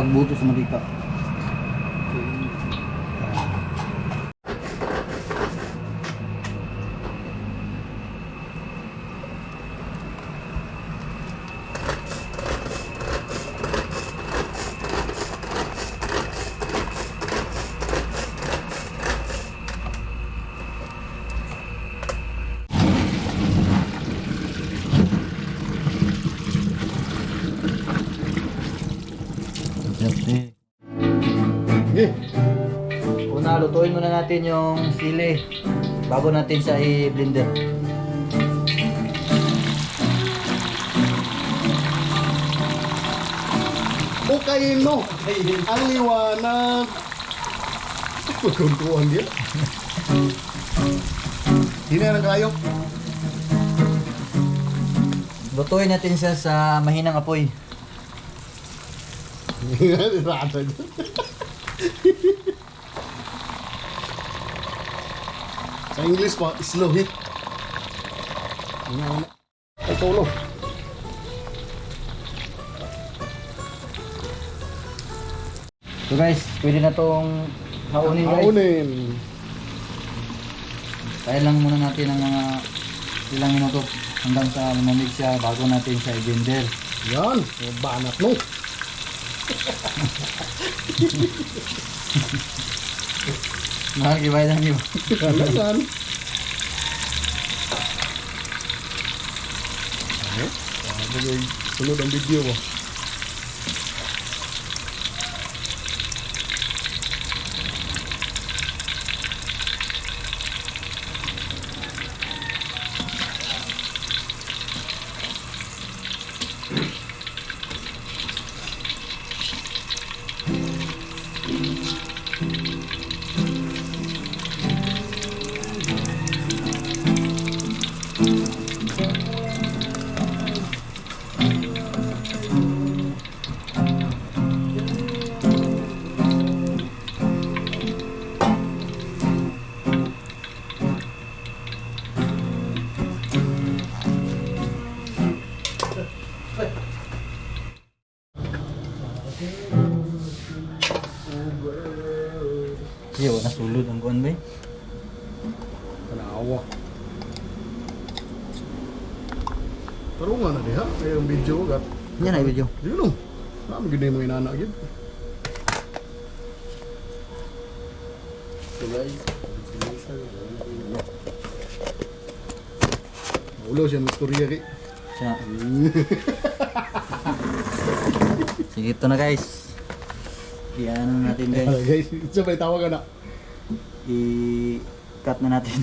pagbuto sa mantika. Okay. Okay. Una, lutuin muna natin yung sili bago natin siya i-blender. Okay, no. Ang liwanag. Pagkuntuan dia. Hindi na kayo. Lutuin natin siya sa mahinang apoy. Rata dyan. Sa English pa, slow hit. Ay, tulo. So guys, pwede na tong haunin guys. Haunin. Kaya lang muna natin ng mga ilang minuto hanggang sa lumamig siya bago natin siya i-blender. Yan. Banat no. Nakakibay lang yun. Kalagan. Sunod ang video mo. Siya, wala sulod ang kuhan ba? Kanawa. Pero nga na diha. Kaya yung video gat. Yan ay video. Di no. Saan mo gini mo inana agad? Ulo siya ng istorya kay. Siya. Sige, ito na guys. I-ano natin guys. Guys, isa pa tawag na. I-cut na natin.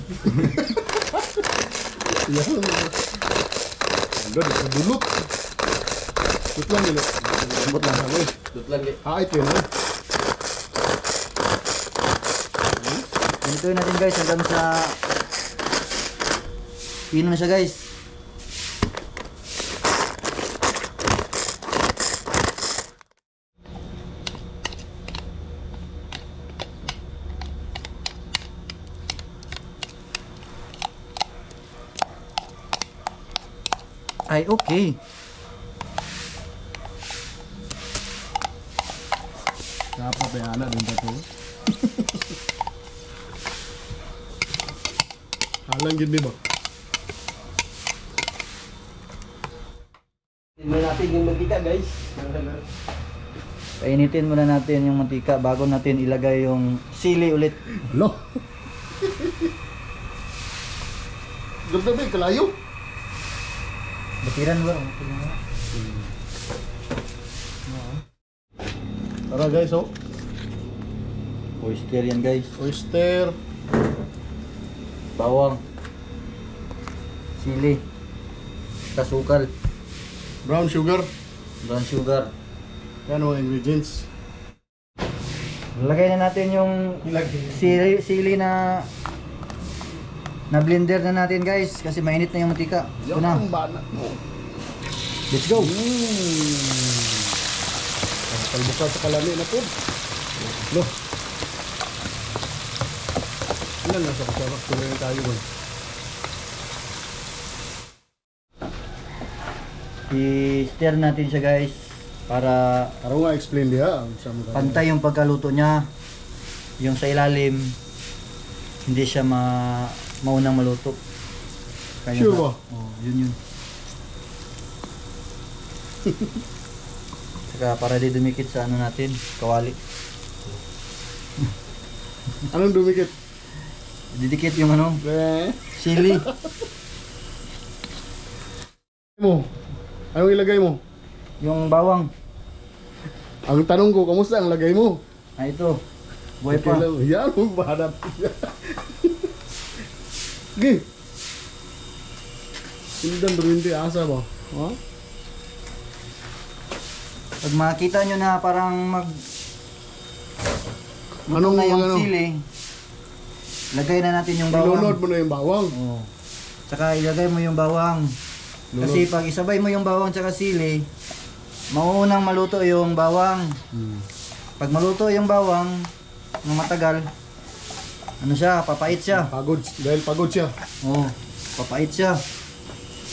Yan. Ando di dulot. Dulot lang nila. Lambot lang. Dulot lang. Ito yun. Ganituin natin guys hanggang sa pino na siya guys. Ay okay. Dapat ay anak din to. Halang gini ba? Tingnan natin yung mantika guys. Painitin muna natin yung mantika bago natin ilagay yung sili ulit. Lo. Gabi kalayo. Batiran ba? Tara guys, oh. Oyster yan guys. Oyster, Bawang. Sili. Kasukal. brown sugar. Brown sugar. Yan ang ingredients. Lagay na natin yung sili na blender na natin guys kasi mainit na yung mantika. Ito Yan na. ang banat mo. Let's go. Kalbuka sa kalami na po. Lo. Ilan na sa kasarak tuloy tayo ba? I-stir natin siya guys para Karon nga explain diha sa mga. pantay yung pagkaluto niya. Yung sa ilalim hindi siya maunang maluto. Sure ba? Oh, yun. Saka para di dumikit sa ano natin, kawali. Anong dumikit? Didikit yung ano, sili. Mo. Anong ilagay mo? Yung bawang. Ang tanong ko, kamusta ang lagay mo? Ah, ito. Buhay pa. lang. Yan, magbahanap. Gi. Sindan durindi asa ba? Ha? Pag makita nyo na parang luto Anong na yung ano? sili, lagay na natin yung bawang. Ilunod mo na yung bawang. Oo. Tsaka ilagay mo yung bawang. Kasi pag isabay mo yung bawang tsaka sili, mauunang maluto yung bawang. Pag maluto yung bawang, ng matagal, ano siya, papait siya. Pagod. Dahil pagod siya. Oo, papait siya.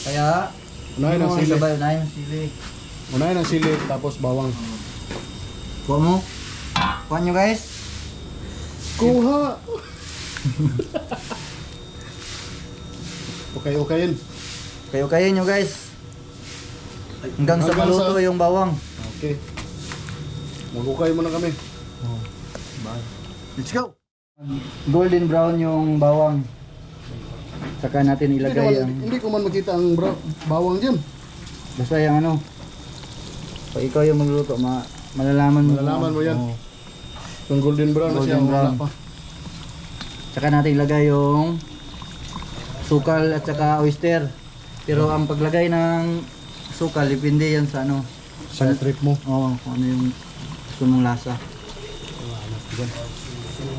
Kaya, Unahin ang sili. Isabay, unahin ang sili. Unahin ang sili, tapos bawang. Kuha mo. Kuha nyo guys. Kuha! Okay. Kayo nyo guys. Hanggang sa Hanggang maluto sa- yung bawang. Okay. Magukay mo na kami. Let's go! Golden brown yung bawang. Saka natin ilagay ang... Hindi ko man makita ang bawang dyan. Basta yung ano. Pag ikaw yung magluluto, malalaman mo. Malalaman mo yan. Oo. Yung golden brown na siya. Golden Wala brown. pa. Saka natin ilagay yung sukal at saka oyster. Pero ang paglagay ng sukal, depende yan sa ano. Sa trip mo. Oo, kung ano yung gusto mong lasa.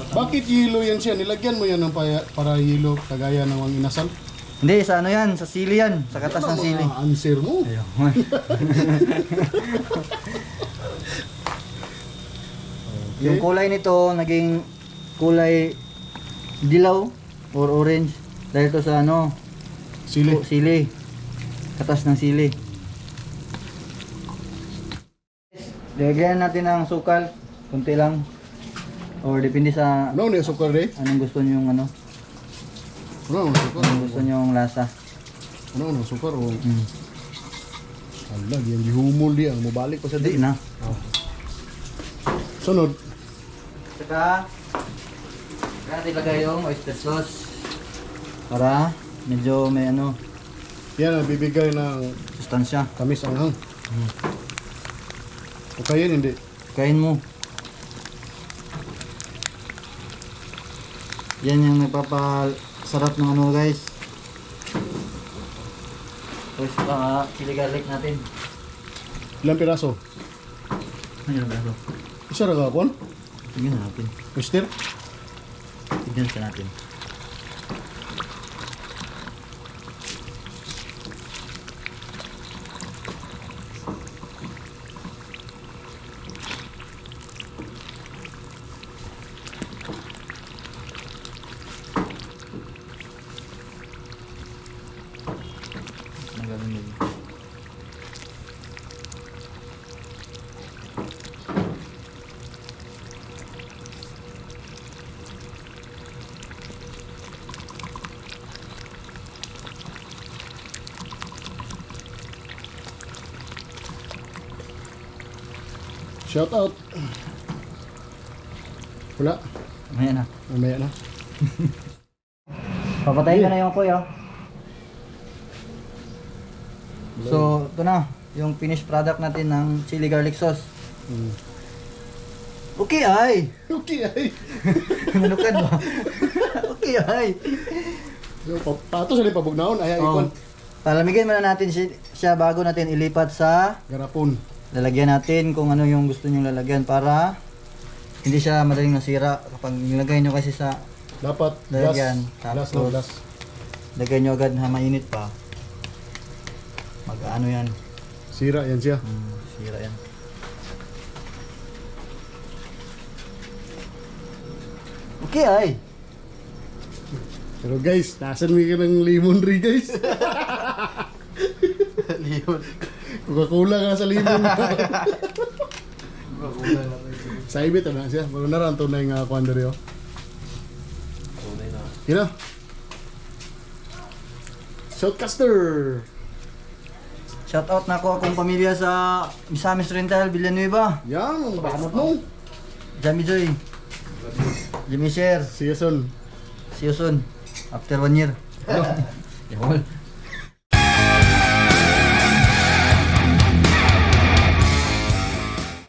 Bakit yelo yan siya? Nilagyan mo yan ng para yelo kagaya ng mga inasal? Hindi, sa ano yan, sa sili yan, sa katas ng sili. Ano answer mo? Yung kulay nito, naging kulay dilaw or orange. Dahil to sa ano, Sili. sili. Katas ng sili. Lagyan natin ng sukal, kunti lang. Or depende sa Ano na sukar eh? anong gusto niyo yung ano, Ano na sukar? anong gusto niyo yung lasa. Ano na sukar? O, Mm. ala, yan gihumol di ang mabalik pa sa Hindi di. na. Sunod. Saka, natin ilagay yung oyster sauce. Para medyo may ano, Yan ang bibigay ng sustansya. tamis ang hang. Okay yun, hindi. Kain mo. Yan yung nagpapasarap ng ano guys. Tapos chili garlic natin. Ilang piraso? Ayun ba ito? Isa ra gapon? Tignan natin. Mister? Tignan siya natin. Magaling yun. Shout out. Wala. Ayan na. Mamaya na. Papatayin ko na yung kuya. So, ito na. Yung finished product natin ng chili garlic sauce. Okay ay! Okay ay. Nanukad ba? Okay ay! Pato sa pabugnaon ay Oh, ikon. palamigin muna natin siya bago natin ilipat sa Garapon. lalagyan natin kung ano yung gusto nyong lalagyan para hindi siya madaling nasira. Kapag nilagay nyo kasi sa Dapat lalagyan, gas. Gas na tapos gas. lagay nyo agad na mainit pa, mag-ano yan, Sira yan siya. sira yan. Okay ay! Pero guys, nasan mi ka ng lemon ri guys? Liyon. Coca-Cola ka na sa limon. Sa ibit na siya. Wala na rin tunay nga kuhan diri, oh. Tunay na. Kina. Shotcaster. Shout out na ko akong pamilya sa Misamis Rental, Villanueva. Yan, ang bakanot mo. Jamie Joy. Jimmy Share. See you soon. See you soon. After 1 year. Yun.